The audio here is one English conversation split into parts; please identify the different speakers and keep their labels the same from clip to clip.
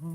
Speaker 1: Okay.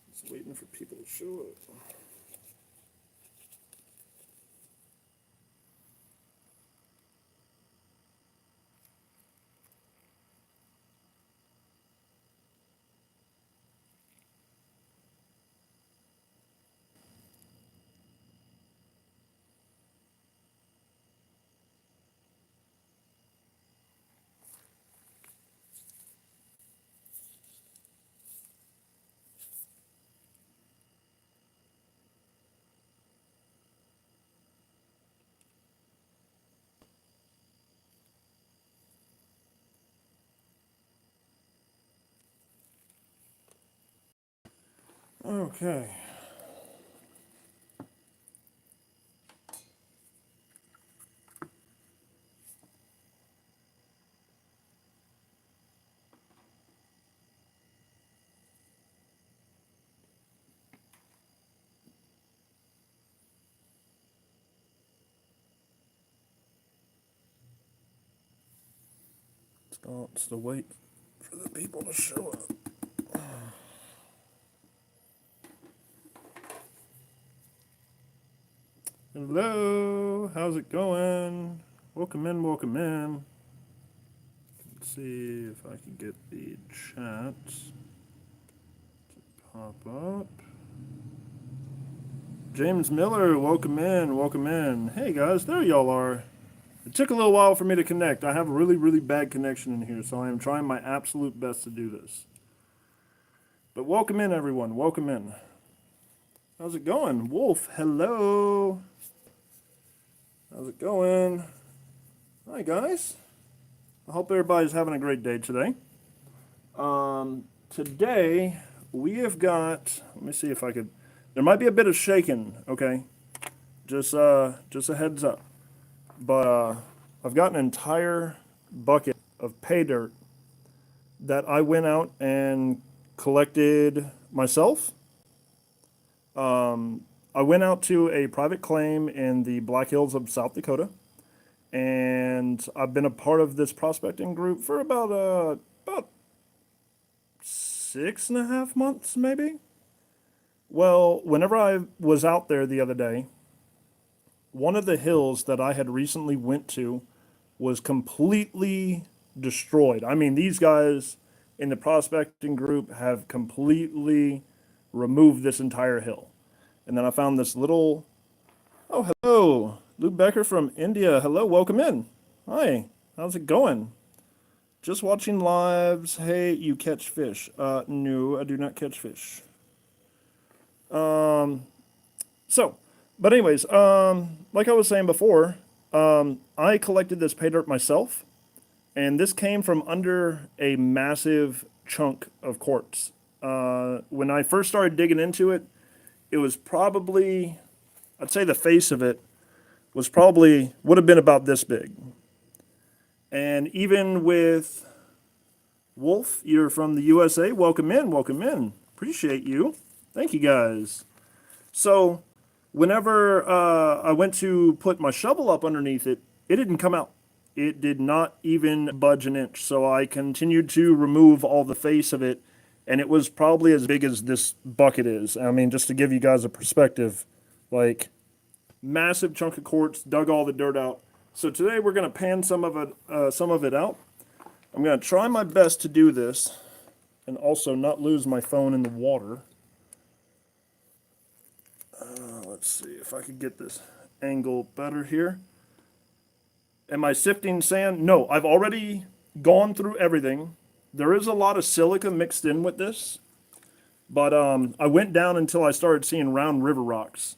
Speaker 1: Just waiting for people to show up. Okay. Still wait for the people to show up. Hello, how's it going? Welcome in, welcome in. Let's see if I can get the chat to pop up. James Miller, welcome in, welcome in. Hey guys, there y'all are. It took a little while for me to connect. I have a really, really bad connection in here, so I am trying my absolute best to do this. But welcome in, everyone. Welcome in. How's it going? Wolf, hello. How's it going? Hi, guys. I hope everybody's having a great day today. Today, we have got, let me see if I could, there might be a bit of shaking, okay? Just a heads up. But I've got an entire bucket of pay dirt that I went out and collected myself. I went out to a private claim in the Black Hills of South Dakota, and I've been a part of this prospecting group for about 6.5 months, maybe. Well, whenever I was out there the other day, one of the hills that I had recently went to was completely destroyed. I mean, these guys in the prospecting group have completely removed this entire hill. And then I found this little, oh, hello, Lou Becker from India. Hello, welcome in. Hi, how's it going? Just watching lives. Hey, you catch fish? No, I do not catch fish. So, but anyways, like I was saying before, I collected this pay dirt myself, and this came from under a massive chunk of quartz. When I first started digging into it, it was probably, I'd say the face of it was probably, would have been about this big. And even with Wolf, you're from the USA, welcome in, welcome in. Appreciate you. Thank you guys. So, whenever I went to put my shovel up underneath it, it didn't come out. It did not even budge an inch. So I continued to remove all the face of it, and it was probably as big as this bucket is. I mean, just to give you guys a perspective, like massive chunk of quartz, dug all the dirt out. So today we're going to pan some of it out. I'm going to try my best to do this and also not lose my phone in the water. Let's see if I can get this angle better here. Am I sifting sand? No, I've already gone through everything. There is a lot of silica mixed in with this, but I went down until I started seeing round river rocks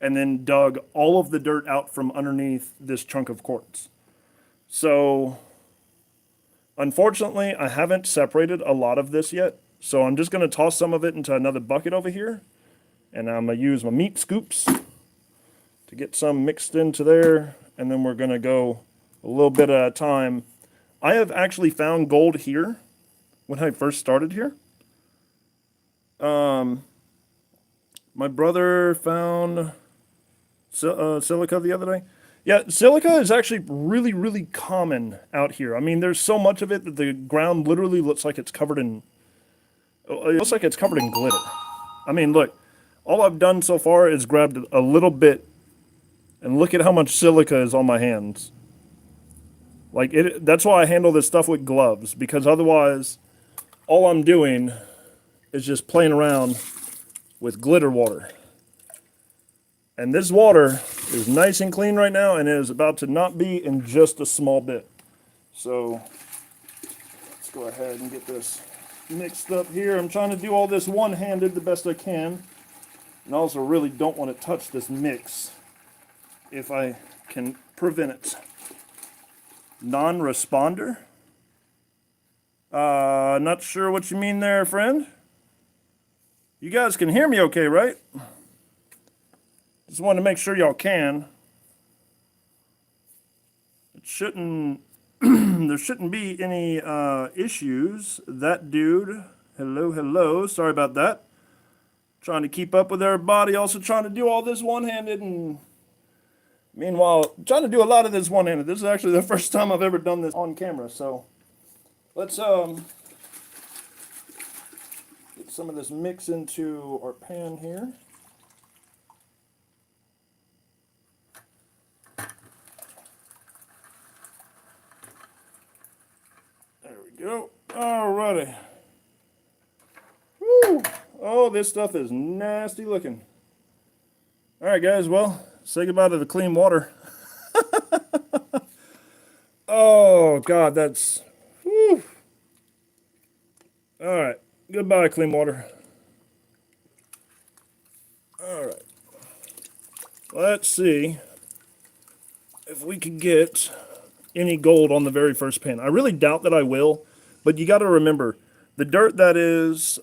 Speaker 1: and then dug all of the dirt out from underneath this chunk of quartz. So, unfortunately, I haven't separated a lot of this yet. So I'm just going to toss some of it into another bucket over here. And I'm going to use my meat scoops to get some mixed into there. And then we're going to go a little bit at a time. I have actually found gold here when I first started here. My brother found silica the other day. Yeah, silica is actually really, really common out here. I mean, there's so much of it that the ground literally looks like it's covered in... It looks like it's covered in glitter. I mean, look. All I've done so far is grabbed a little bit, and look at how much silica is on my hands. Like, that's why I handle this stuff with gloves, because otherwise, all I'm doing is just playing around with glitter water. And this water is nice and clean right now, and it is about to not be in just a small bit. So, let's go ahead and get this mixed up here. I'm trying to do all this one-handed the best I can. And I also really don't want to touch this mix if I can prevent it. Non-responder? Not sure what you mean there, friend. You guys can hear me okay, right? Just wanted to make sure y'all can. It shouldn't, there shouldn't be any issues. That dude, hello, sorry about that. Trying to keep up with everybody, also trying to do all this one-handed, and meanwhile, trying to do a lot of this one-handed. This is actually the first time I've ever done this on camera, so let's get some of this mix into our pan here. There we go. Alrighty. Woo! Oh, this stuff is nasty looking. Alright guys, well, say goodbye to the clean water. Oh god, that's... Whew. Alright, goodbye clean water. Alright. Let's see if we can get any gold on the very first pan. I really doubt that I will, but you got to remember, the dirt that is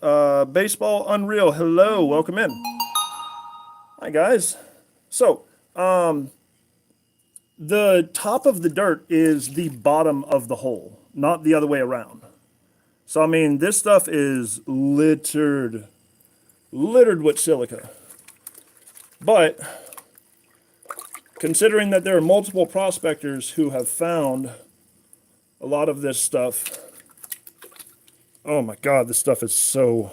Speaker 1: Baseball Unreal. Hello, welcome in. Hi guys. So, the top of the dirt is the bottom of the hole, not the other way around. So, I mean, this stuff is littered with silica. But, considering that there are multiple prospectors who have found a lot of this stuff, oh my god, this stuff is so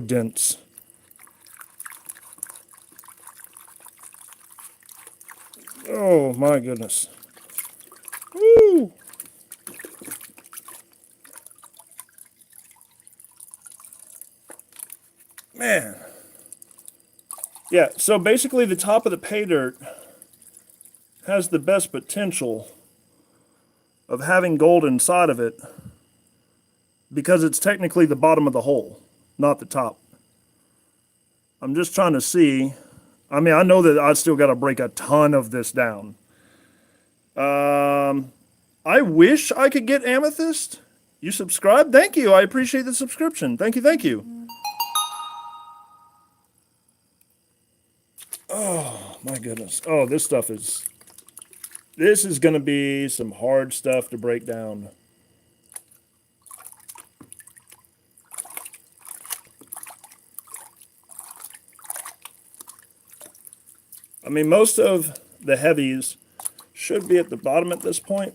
Speaker 1: dense. Oh my goodness. Woo! Man. Yeah, so basically the top of the pay dirt has the best potential of having gold inside of it because it's technically the bottom of the hole, not the top. I'm just trying to see. I mean, I know that I still got to break a ton of this down. I wish I could get amethyst. You subscribed? Thank you. I appreciate the subscription. Thank you, thank you. Oh, my goodness. Oh, this stuff is... This is going to be some hard stuff to break down. I mean, most of the heavies should be at the bottom at this point.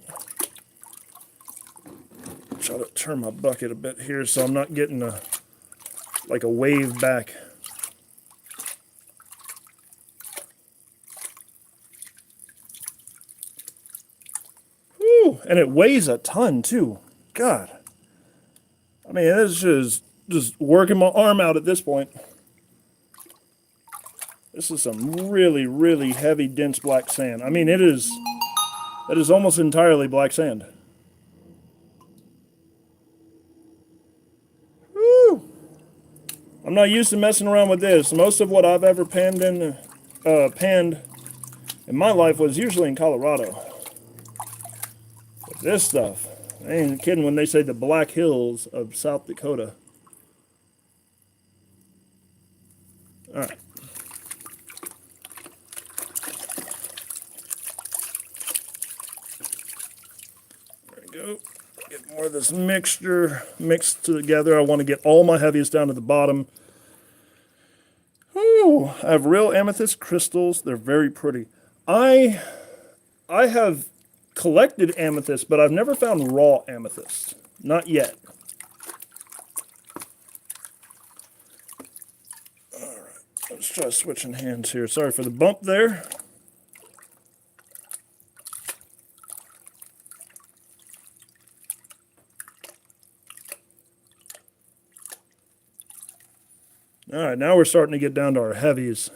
Speaker 1: Try to turn my bucket a bit here so I'm not getting like a wave back. Whew, and it weighs a ton too. God. I mean, this is just working my arm out at this point. This is some really, really heavy, dense black sand. I mean, it is That is almost entirely black sand. Woo! I'm not used to messing around with this. Most of what I've ever panned in my life was usually in Colorado. But this stuff, I ain't kidding when they say the Black Hills of South Dakota. All right. There we go. Get more of this mixture mixed together. I want to get all my heavies down to the bottom. Ooh, I have real amethyst crystals. They're very pretty. I have collected amethyst, but I've never found raw amethyst. Not yet. All right, let's try switching hands here. Sorry for the bump there. All right, now we're starting to get down to our heavies.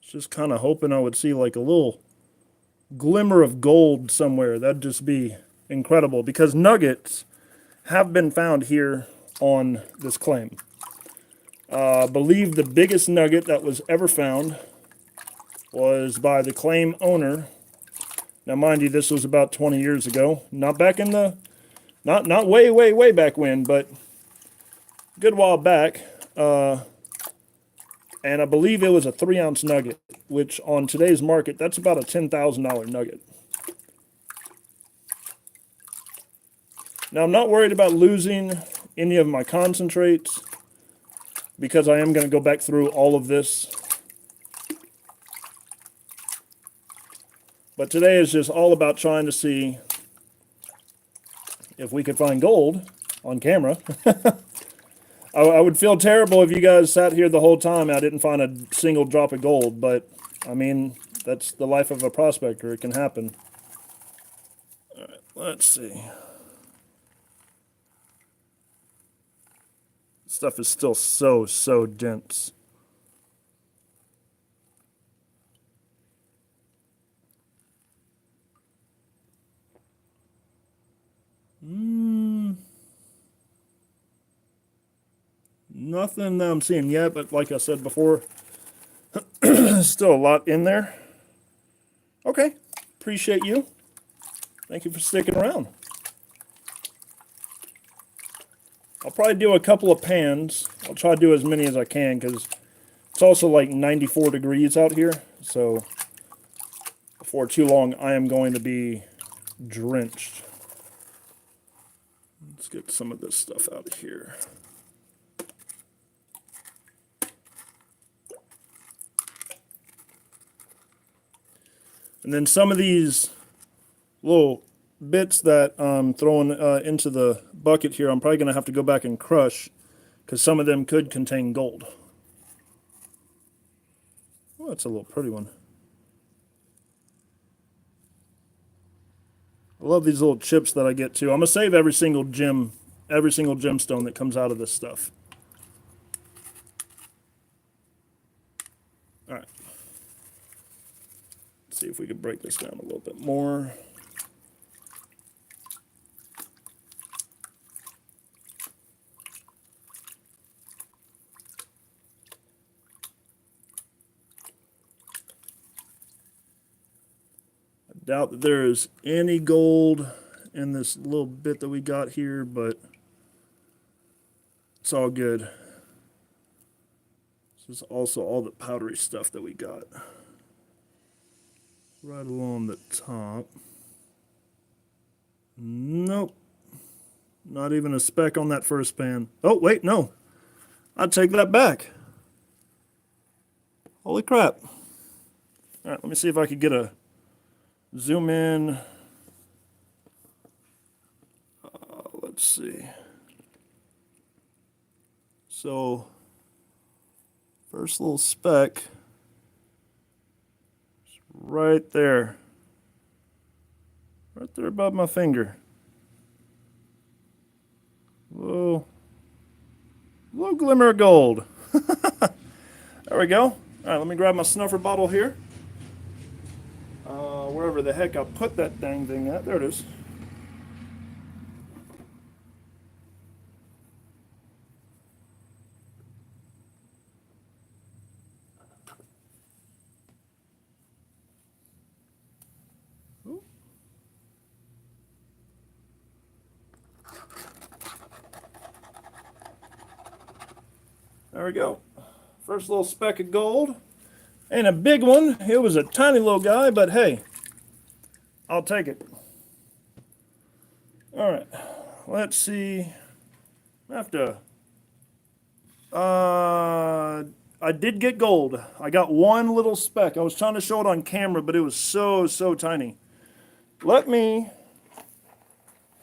Speaker 1: Just kind of hoping I would see like a little glimmer of gold somewhere. That'd just be incredible because nuggets have been found here on this claim. I believe the biggest nugget that was ever found was by the claim owner. Now, mind you, this was about 20 years ago. Not back in the, not way back when, but a good while back. And I believe it was a 3-ounce nugget, which on today's market, that's about a $10,000 nugget. Now, I'm not worried about losing any of my concentrates because I am going to go back through all of this. But today is just all about trying to see if we could find gold on camera. I would feel terrible if you guys sat here the whole time and I didn't find a single drop of gold, but I mean, that's the life of a prospector. It can happen. All right, let's see. Stuff is still so dense. Nothing that I'm seeing yet, but like I said before, still a lot in there. Okay, appreciate you. Thank you for sticking around. I'll probably do a couple of pans. I'll try to do as many as I can because it's also like 94 degrees out here. So before too long, I am going to be drenched. Let's get some of this stuff out of here. And then some of these little bits that I'm throwing into the bucket here, I'm probably going to have to go back and crush because some of them could contain gold. Oh, that's a little pretty one. I love these little chips that I get too. I'm going to save every single gemstone that comes out of this stuff. All right. Let's see if we can break this down a little bit more. Doubt that there is any gold in this little bit that we got here, but it's all good. This is also all the powdery stuff that we got right along the top. Nope, not even a speck on that first pan. Oh wait, no, I'd take that back. Holy crap. All right, let me see if I could get a zoom in. Let's see. So, first little speck is right there. Right there above my finger. Little glimmer of gold. There we go. All right, let me grab my snuffer bottle here. Wherever the heck I put that dang thing at. There it is. Ooh. There we go. First little speck of gold. Ain't a big one. It was a tiny little guy, but hey, I'll take it. All right, let's see. I have to. I did get gold. I got one little speck. I was trying to show it on camera, but it was so tiny. Let me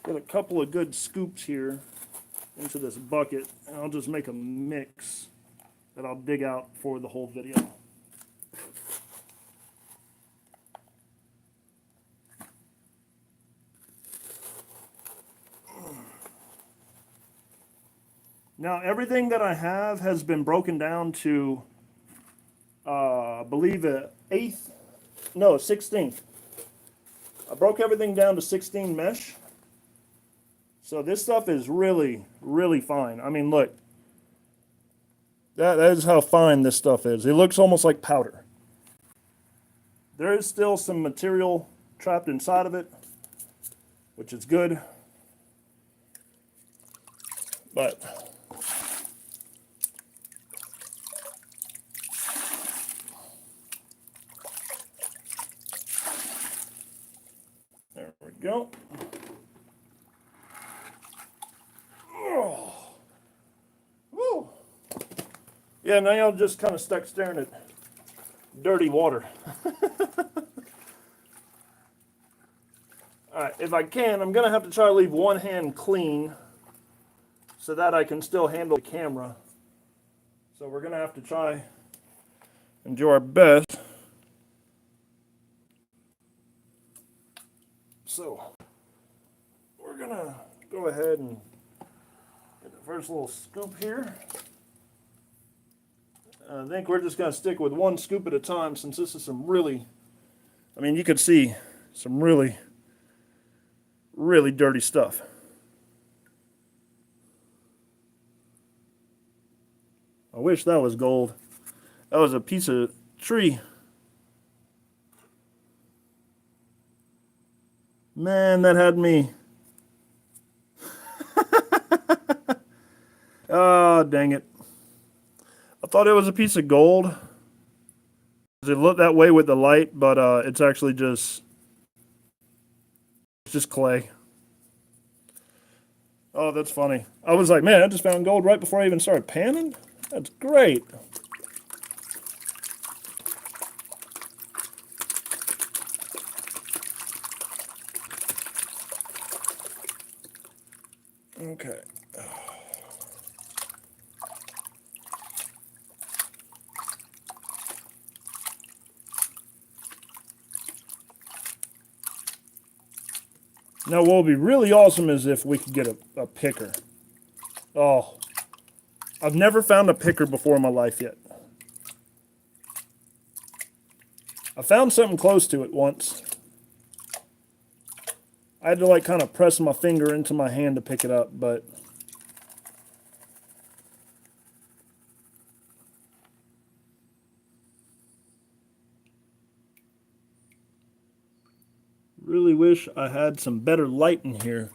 Speaker 1: get a couple of good scoops here into this bucket, and I'll just make a mix that I'll dig out for the whole video. Now, everything that I have has been broken down to, I believe, 16th. I broke everything down to 16 mesh. So this stuff is really fine. I mean, look. That is how fine this stuff is. It looks almost like powder. There is still some material trapped inside of it, which is good. But there we go. Oh. Woo. Yeah, now y'all just kind of stuck staring at dirty water. All right, if I can, I'm gonna have to try to leave one hand clean so that I can still handle the camera. So we're gonna have to try and do our best. So we're gonna go ahead and get the first little scoop here. I think we're just gonna stick with one scoop at a time since this is some really, I mean, you could see some really dirty stuff. I wish that was gold. That was a piece of tree. Man, that had me. Oh, dang it. I thought it was a piece of gold. It looked that way with the light, but it's actually just clay. Oh, that's funny. I was like, man, I just found gold right before I even started panning. That's great. Okay. Now, what would be really awesome is if we could get a picker. Oh, I've never found a picker before in my life yet. I found something close to it once. I had to like kind of press my finger into my hand to pick it up, but really wish I had some better light in here.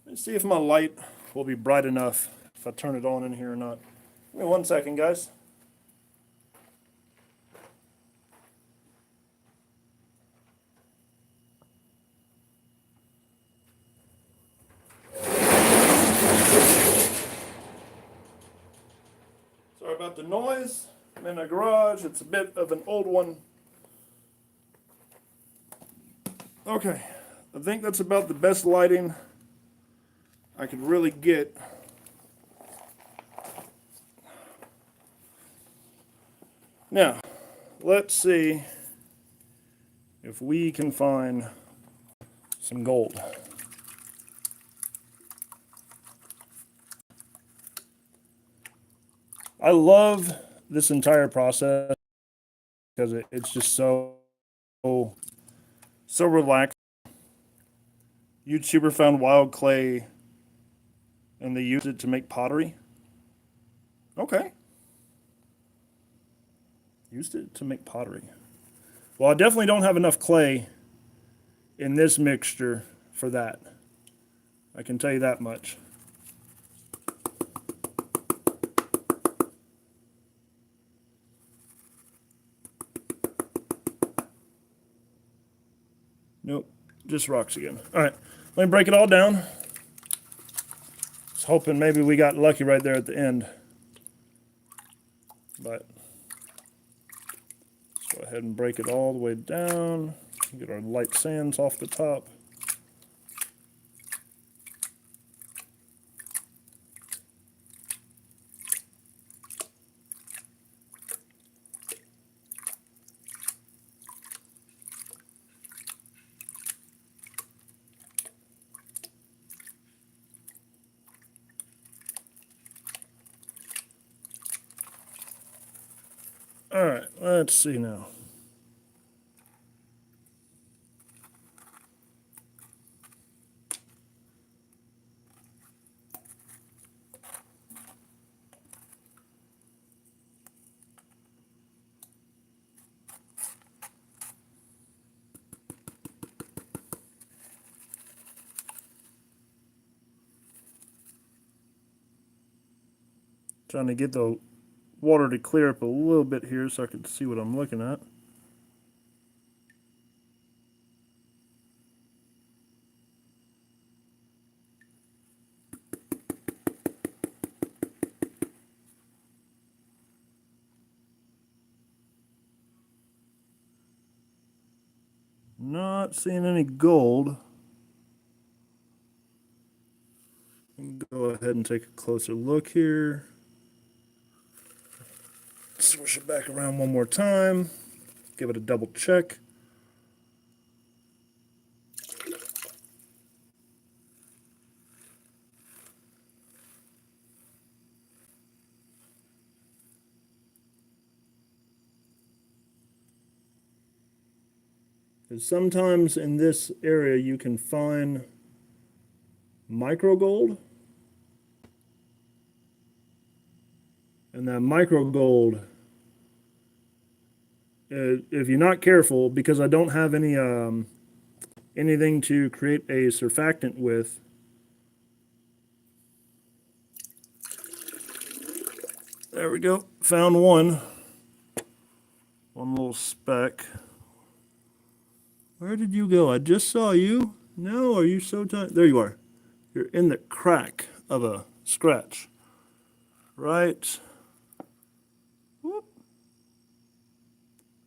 Speaker 1: Let's see if my light will be bright enough if I turn it on in here or not. Give me 1 second, guys. Sorry about the noise. I'm in a garage. It's a bit of an old one. Okay, I think that's about the best lighting I could really get. Now, let's see if we can find some gold. I love this entire process because it's just so relaxed. YouTuber found wild clay and they used it to make pottery. Okay. Used it to make pottery. Well, I definitely don't have enough clay in this mixture for that. I can tell you that much. Nope, just rocks again. All right, let me break it all down. I was hoping maybe we got lucky right there at the end. But let's go ahead and break it all the way down. Get our light sands off the top. All right, let's see now. Trying to get the water to clear up a little bit here so I can see what I'm looking at. Not seeing any gold. Go ahead and take a closer look here. Swish it back around one more time. Give it a double check. Because sometimes in this area you can find micro gold. And that micro gold, if you're not careful, because I don't have any anything to create a surfactant with, there we go, found one little speck. Where did you go? I just saw you. No, are you so tight? There you are. You're in the crack of a scratch. Right. Whoop.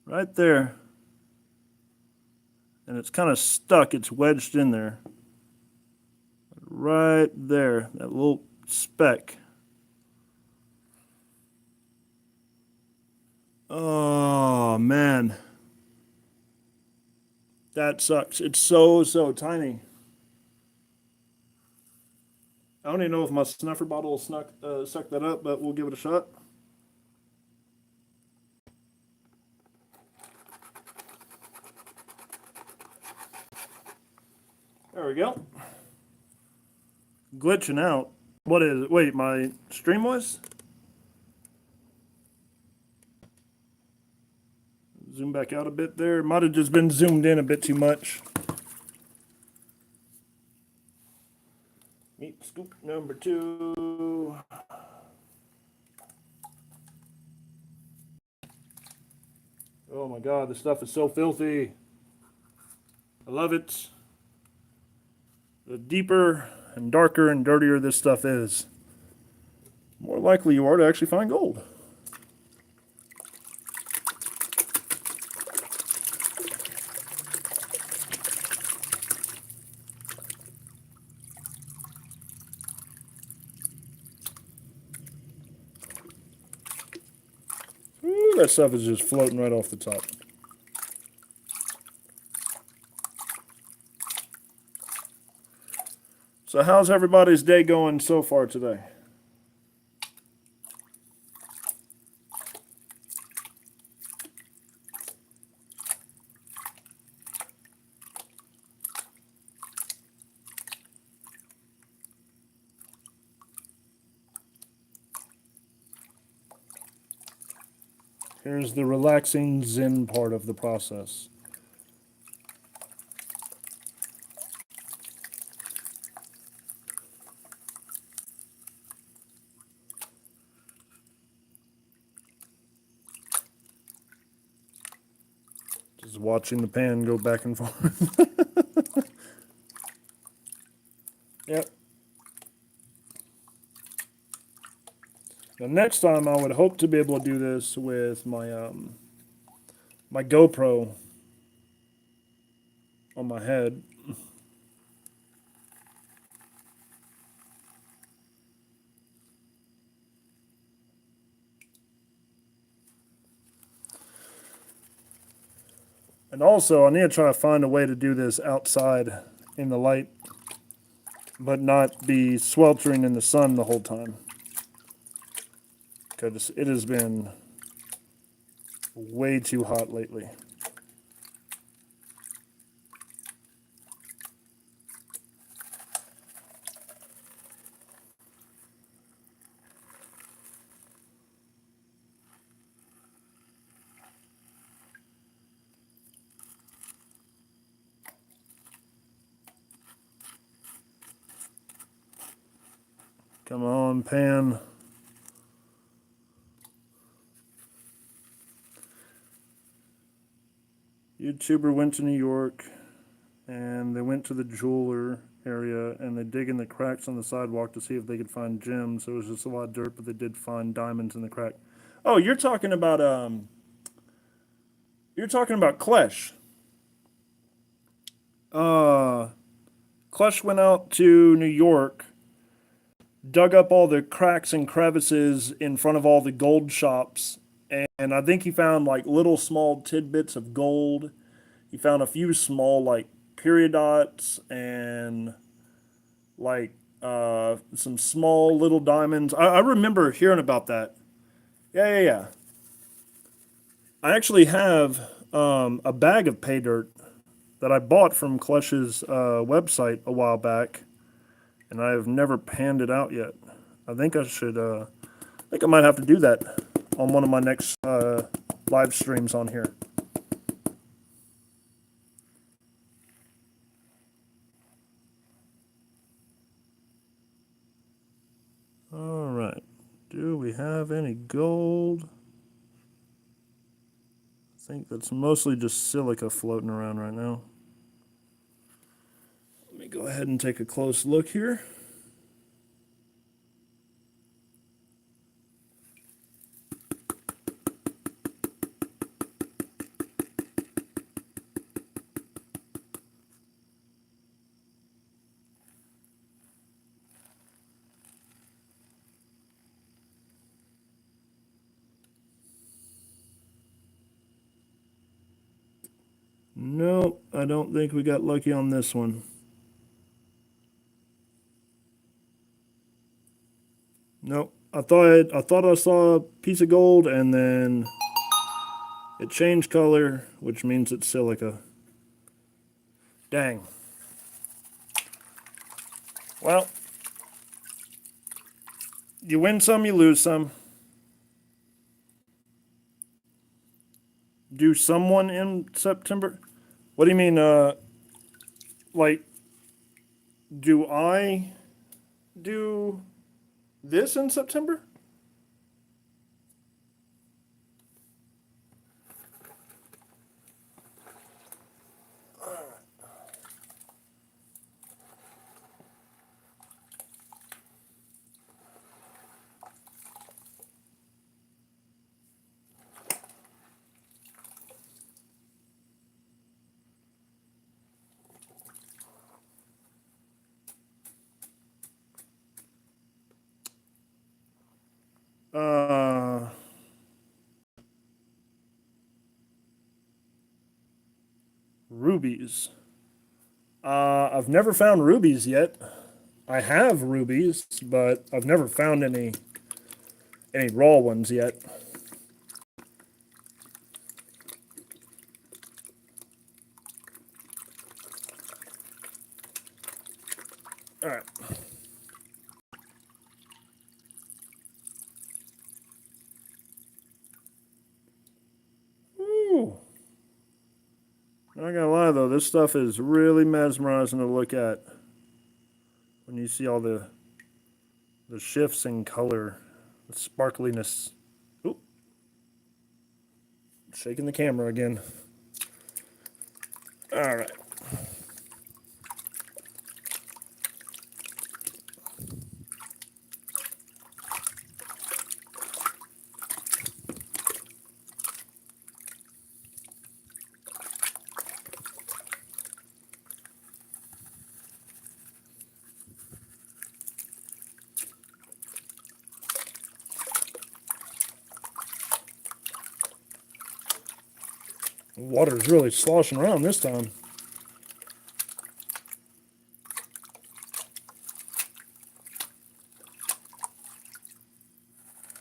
Speaker 1: Right there. And it's kind of stuck. It's wedged in there. Right there. That little speck. Oh, man. That sucks. It's so tiny. I don't even know if my snuffer bottle will suck that up, but we'll give it a shot. There we go. Glitching out. What is it? Wait, my stream was? Zoom back out a bit there. Might have just been zoomed in a bit too much. Meat scoop number 2. Oh my God, this stuff is so filthy. I love it. The deeper and darker and dirtier this stuff is, the more likely you are to actually find gold. Ooh, that stuff is just floating right off the top. So how's everybody's day going so far today? Here's the relaxing zen part of the process. Just watching the pan go back and forth. Yep. The next time I would hope to be able to do this with my GoPro on my head. And also, I need to try to find a way to do this outside in the light, but not be sweltering in the sun the whole time. Because it has been way too hot lately. Come on, pan. YouTuber went to New York and they went to the jeweler area and they dig in the cracks on the sidewalk to see if they could find gems. So it was just a lot of dirt, but they did find diamonds in the crack. Oh, you're talking about Klesh. Klesh went out to New York, dug up all the cracks and crevices in front of all the gold shops, and I think he found like little small tidbits of gold. He found a few small like periodots and like some small little diamonds. I remember hearing about that. Yeah. I actually have a bag of pay dirt that I bought from Klesh's website a while back, and I have never panned it out yet. I think I should. I think I might have to do that on one of my next live streams on here. All right. Do we have any gold? I think that's mostly just silica floating around right now. Let me go ahead and take a close look here. No, I don't think we got lucky on this one. Nope. I thought I saw a piece of gold and then it changed color, which means it's silica. Dang. Well, you win some, you lose some. Do someone in September? What do you mean, like, do I do this in September? Uh, rubies. I've never found rubies yet. I have rubies, but I've never found any raw ones yet. All right. Not gonna lie though, this stuff is really mesmerizing to look at when you see all the shifts in color, the sparkliness. Oop, shaking the camera again. All right. Water's really sloshing around this time.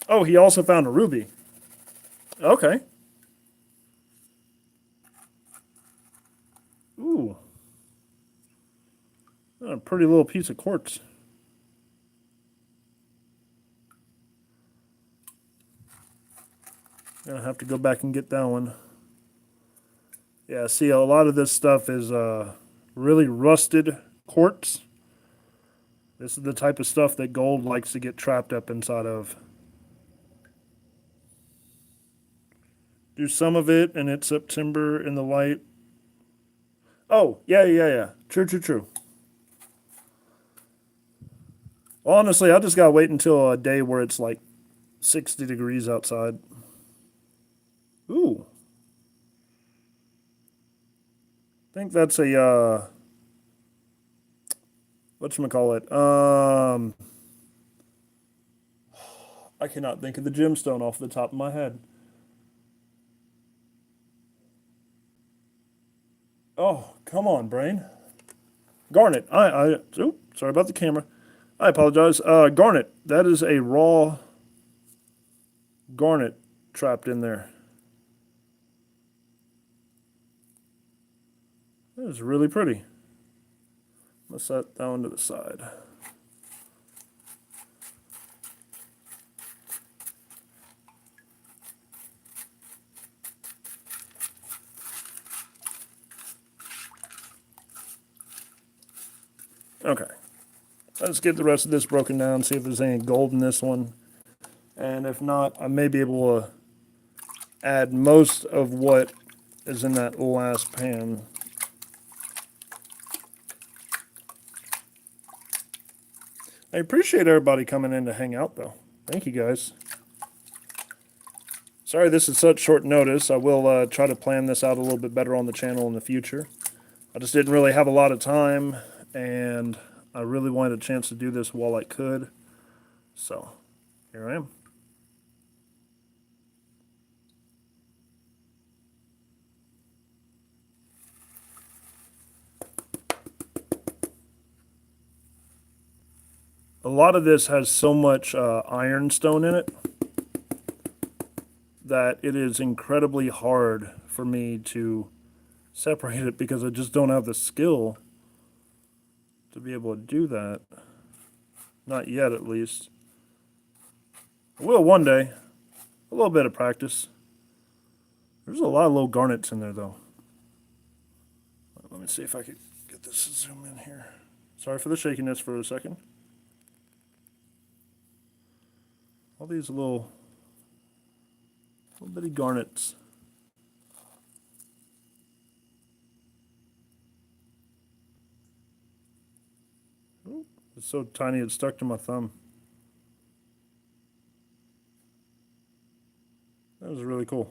Speaker 1: Oh, he also found a ruby. Okay. Ooh. A pretty little piece of quartz. Gonna have to go back and get that one. Yeah, see, a lot of this stuff is really rusted quartz. This is the type of stuff that gold likes to get trapped up inside of. Do some of it, and it's September in the light. Oh, yeah. True. Well, honestly, I just gotta wait until a day where it's like 60 degrees outside. Ooh. I think that's a whatchamacallit? I cannot think of the gemstone off the top of my head. Oh, come on, brain. Garnet. Sorry about the camera. I apologize. Garnet. That is a raw garnet trapped in there. That is really pretty. Let's set that one to the side. Okay. Let's get the rest of this broken down, see if there's any gold in this one. And if not, I may be able to add most of what is in that last pan. I appreciate everybody coming in to hang out, though. Thank you, guys. Sorry this is such short notice. I will try to plan this out a little bit better on the channel in the future. I just didn't really have a lot of time, and I really wanted a chance to do this while I could. So, here I am. A lot of this has so much ironstone in it that it is incredibly hard for me to separate it because I just don't have the skill to be able to do that. Not yet, at least. I will one day. A little bit of practice. There's a lot of little garnets in there, though. Let me see if I could get this to zoom in here. Sorry for the shakiness for a second. All these little bitty garnets. Ooh, it's so tiny it stuck to my thumb. That was really cool.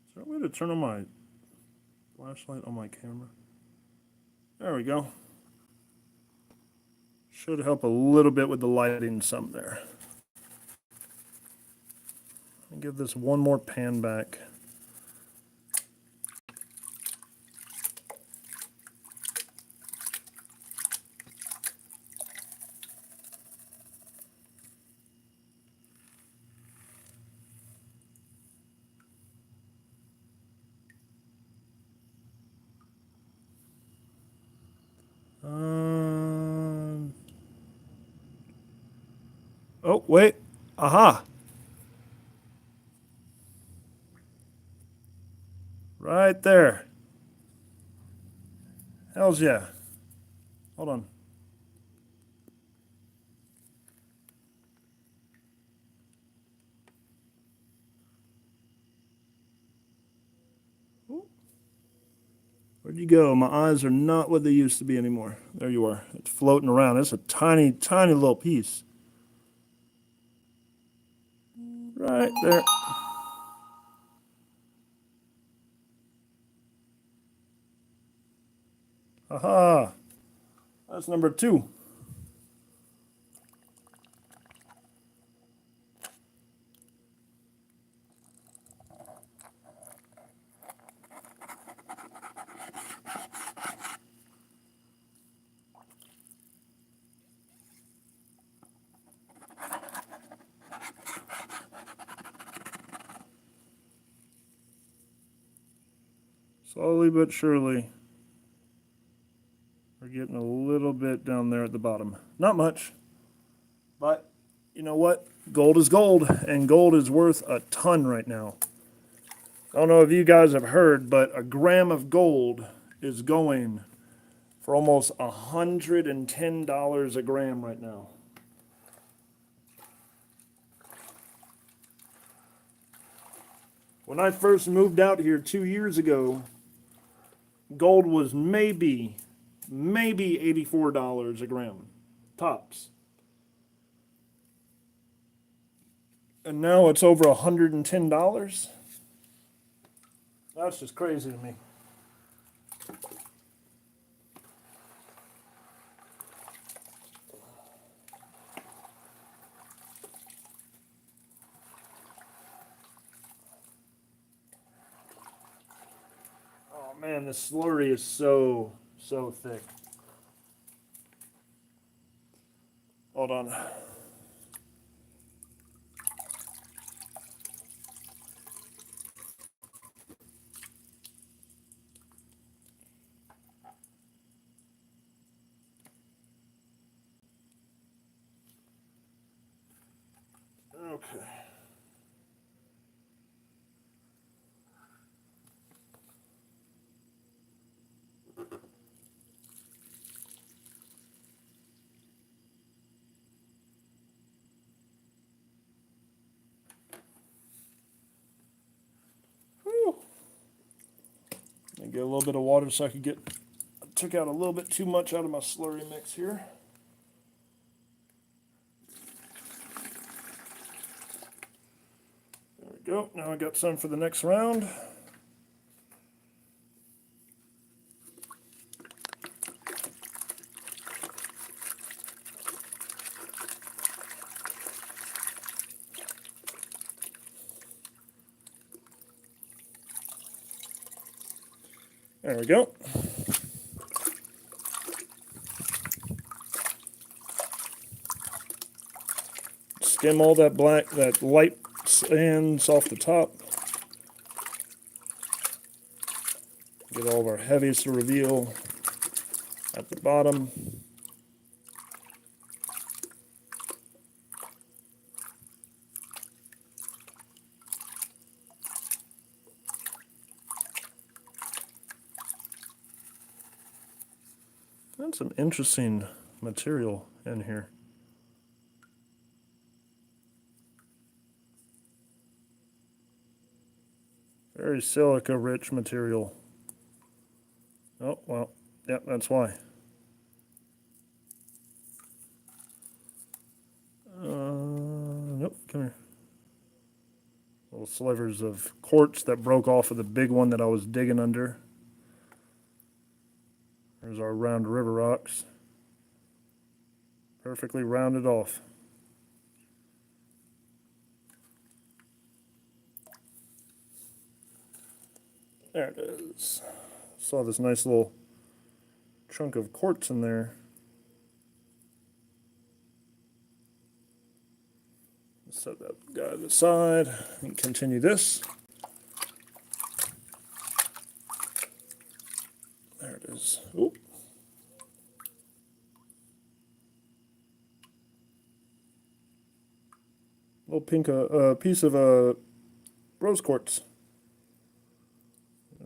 Speaker 1: Is there a way to turn on my flashlight on my camera? There we go. Should help a little bit with the lighting some there. I'll give this one more pan back. Oh, wait. Aha. Right there. Hells yeah. Hold on. Where'd you go? My eyes are not what they used to be anymore. There you are. It's floating around. It's a tiny, tiny little piece. Right there. Aha. That's number 2. Slowly but surely, we're getting a little bit down there at the bottom. Not much, but you know what? Gold is gold, and gold is worth a ton right now. I don't know if you guys have heard, but a gram of gold is going for almost $110 a gram right now. When I first moved out here 2 years ago, gold was maybe $84 a gram, tops. And now it's over $110. That's just crazy to me. Oh man, this slurry is so thick. Hold on. Okay. Whew. Let me get a little bit of water so I could get. I took out a little bit too much out of my slurry mix here. There we go. Now I got some for the next round. There we go. Skim all that black, that light sands off the top. Get all of our heavies to reveal at the bottom. That's some interesting material in here. Very silica rich material. Oh, well, yep, that's why. Nope, come here. Little slivers of quartz that broke off of the big one that I was digging under. There's our round river rocks. Perfectly rounded off. There it is. Saw this nice little chunk of quartz in there. Set that guy to the side and continue this. There it is. Oop. Little pink piece of rose quartz.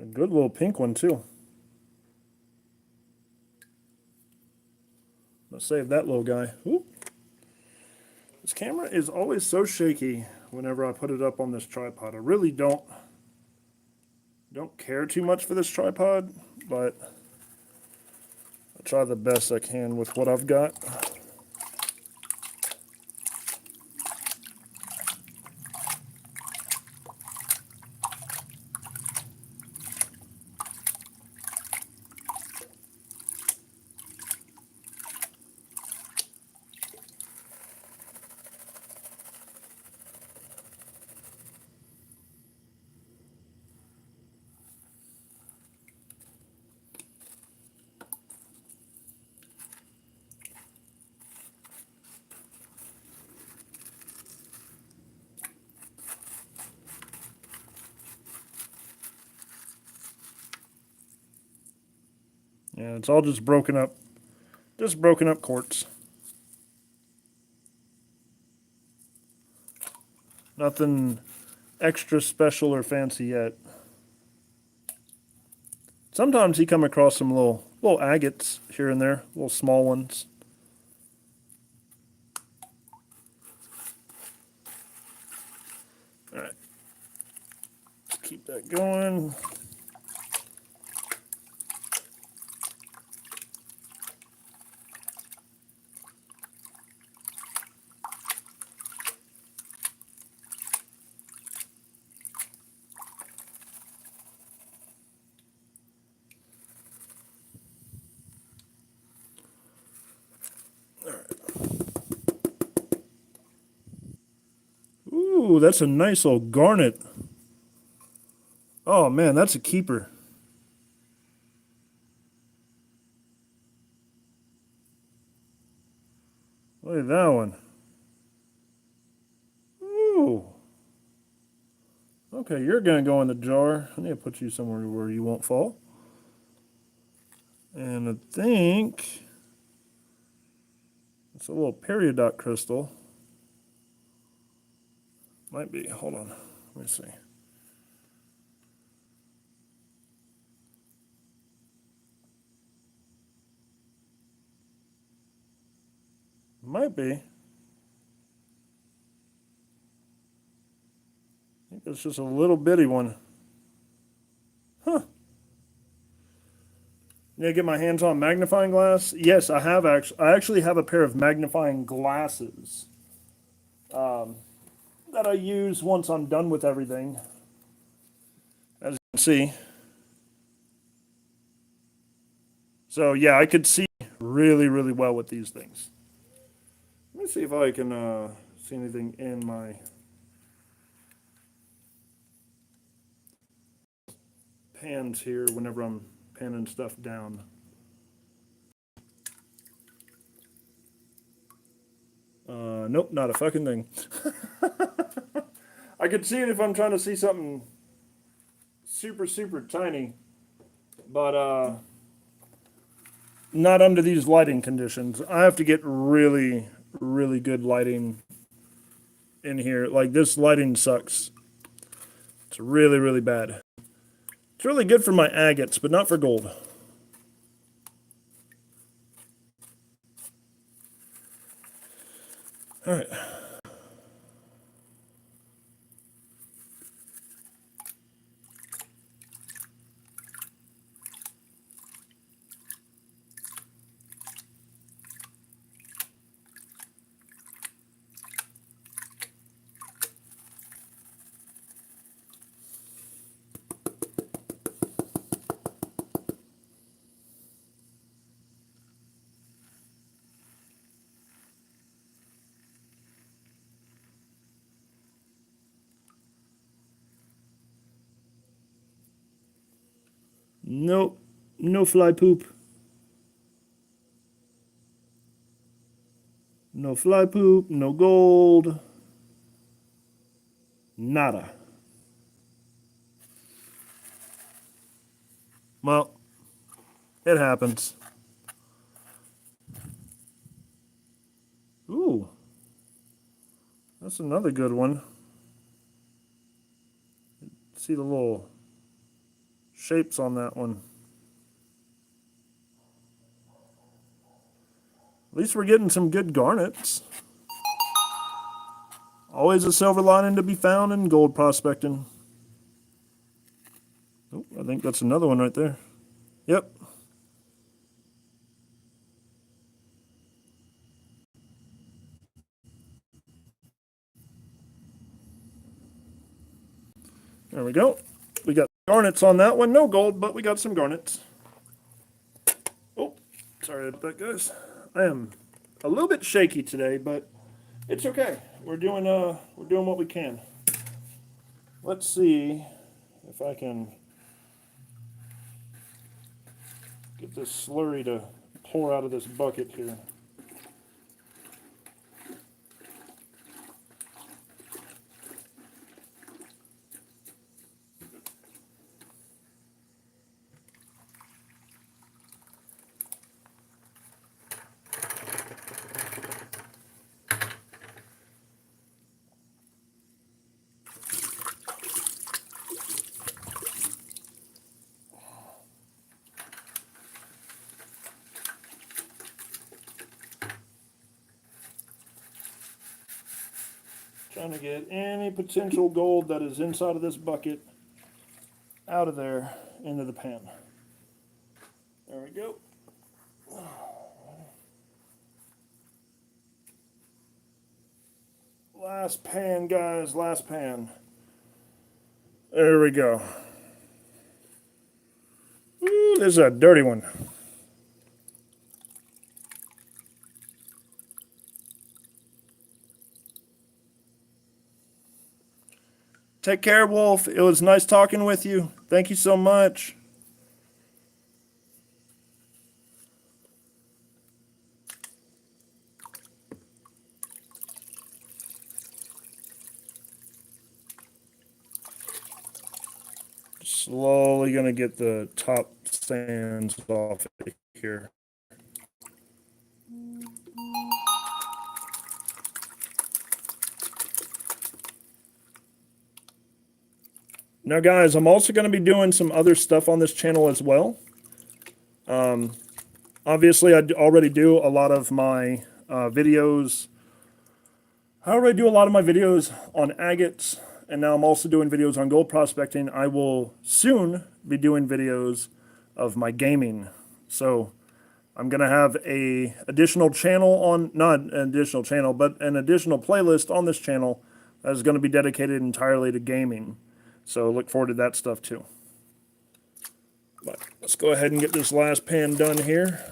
Speaker 1: A good little pink one too. Let's save that little guy. Ooh. This camera is always so shaky whenever I put it up on this tripod. I really don't care too much for this tripod, but I'll try the best I can with what I've got. Yeah, it's all just broken up quartz. Nothing extra special or fancy yet. Sometimes you come across some little agates here and there, little small ones. All right, let's keep that going. Ooh, that's a nice little garnet. Oh man, that's a keeper. Look at that one. Ooh. Okay, you're gonna go in the jar. I need to put you somewhere where you won't fall. And I think it's a little peridot crystal. Might be. Hold on. Let me see. Might be. I think it's just a little bitty one. Huh. Need to get my hands on magnifying glass? Yes, I have actually. I actually have a pair of magnifying glasses that I use once I'm done with everything. As you can see. So yeah, I could see really, really well with these things. Let me see if I can see anything in my pans here whenever I'm panning stuff down. Nope, not a fucking thing. I could see it if I'm trying to see something super, super tiny, but not under these lighting conditions. I have to get really, really good lighting in here. Like, this lighting sucks. It's really, really bad. It's really good for my agates, but not for gold. All right. Nope. No fly poop. No fly poop. No gold. Nada. Well, it happens. Ooh. That's another good one. See the little shapes on that one. At least we're getting some good garnets. Always a silver lining to be found in gold prospecting. Oh, I think that's another one right there. Yep. There we go. We got garnets on that one. No gold, but we got some garnets. Oh, sorry about that, guys. I am a little bit shaky today, but it's okay. We're doing what we can. Let's see if I can get this slurry to pour out of this bucket here. Trying to get any potential gold that is inside of this bucket out of there into the pan. There we go. Last pan, guys, last pan. There we go. Ooh, this is a dirty one. Take care, Wolf. It was nice talking with you. Thank you so much. Slowly gonna get the top sands off here. Now, guys, I'm also going to be doing some other stuff on this channel as well. Obviously, I already do a lot of my videos. I already do a lot of my videos on agates, and now I'm also doing videos on gold prospecting. I will soon be doing videos of my gaming. So I'm going to have a additional channel on, not an additional channel, but an additional playlist on this channel that is going to be dedicated entirely to gaming. So look forward to that stuff too. But let's go ahead and get this last pan done here.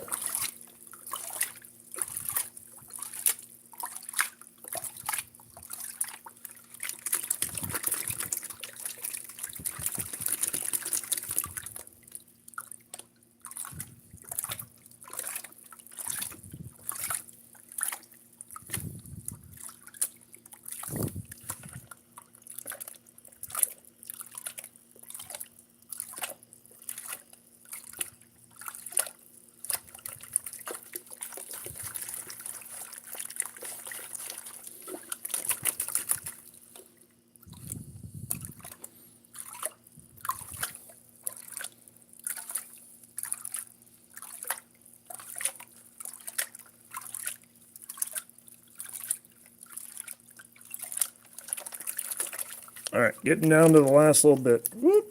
Speaker 1: All right, getting down to the last little bit. Whoop.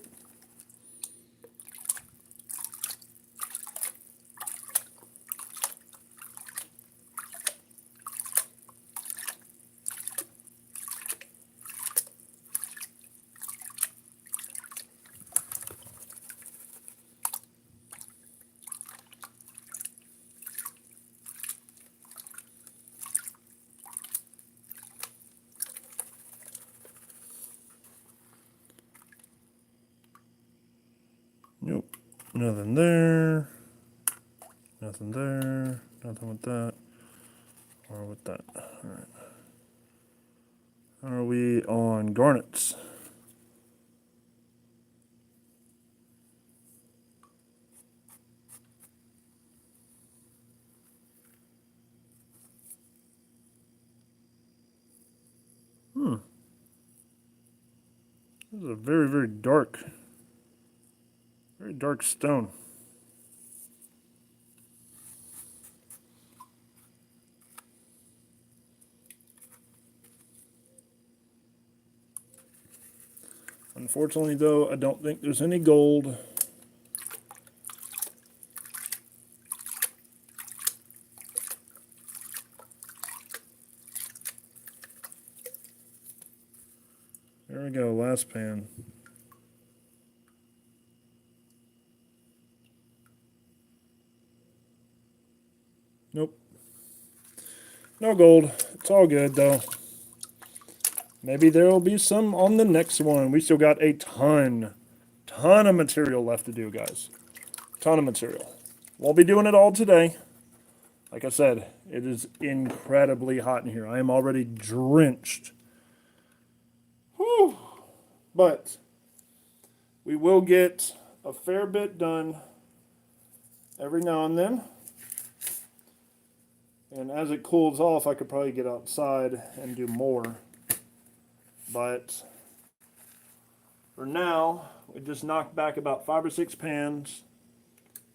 Speaker 1: Nope, nothing there, nothing there, nothing with that, or with that. All right. How are we on garnets? This is a very, very dark Very dark stone. Unfortunately, though, I don't think there's any gold. There we go, last pan. Nope. No gold. It's all good, though. Maybe there will be some on the next one. We still got a ton of material left to do, guys. Ton of material. Won't be doing it all today. Like I said, it is incredibly hot in here. I am already drenched. Whew. But we will get a fair bit done every now and then. And as it cools off, I could probably get outside and do more. But for now, we just knocked back about 5 or 6 pans.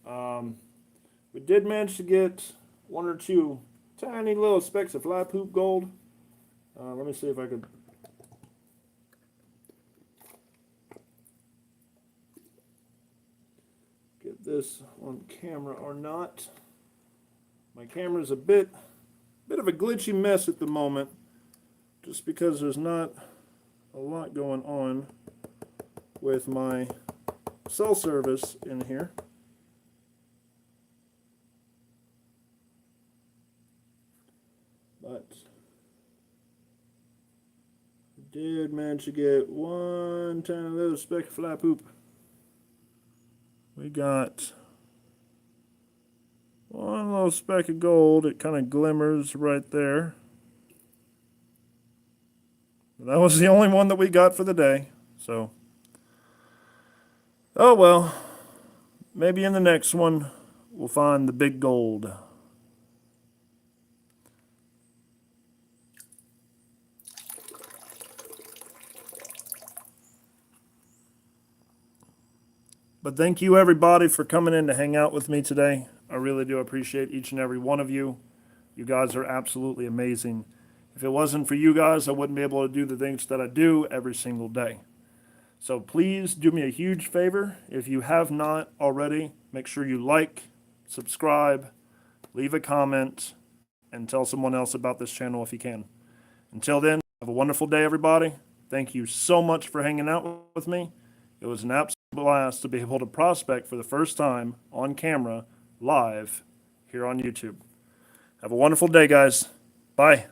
Speaker 1: We did manage to get 1 or 2 tiny little specks of fly poop gold. Let me see if I could. Get this on camera or not. My camera's a bit of a glitchy mess at the moment, just because there's not a lot going on with my cell service in here. But I did manage to get 1 tiny little speck of fly poop. We got 1 little speck of gold. It kind of glimmers right there. That was the only one that we got for the day. So, oh well. Maybe in the next one we'll find the big gold. But thank you everybody for coming in to hang out with me today. I really do appreciate each and every one of you. You guys are absolutely amazing. If it wasn't for you guys, I wouldn't be able to do the things that I do every single day. So please do me a huge favor. If you have not already, make sure you like, subscribe, leave a comment, and tell someone else about this channel if you can. Until then, have a wonderful day, everybody. Thank you so much for hanging out with me. It was an absolute blast to be able to prospect for the first time on camera, live, here on YouTube. Have a wonderful day, guys. Bye.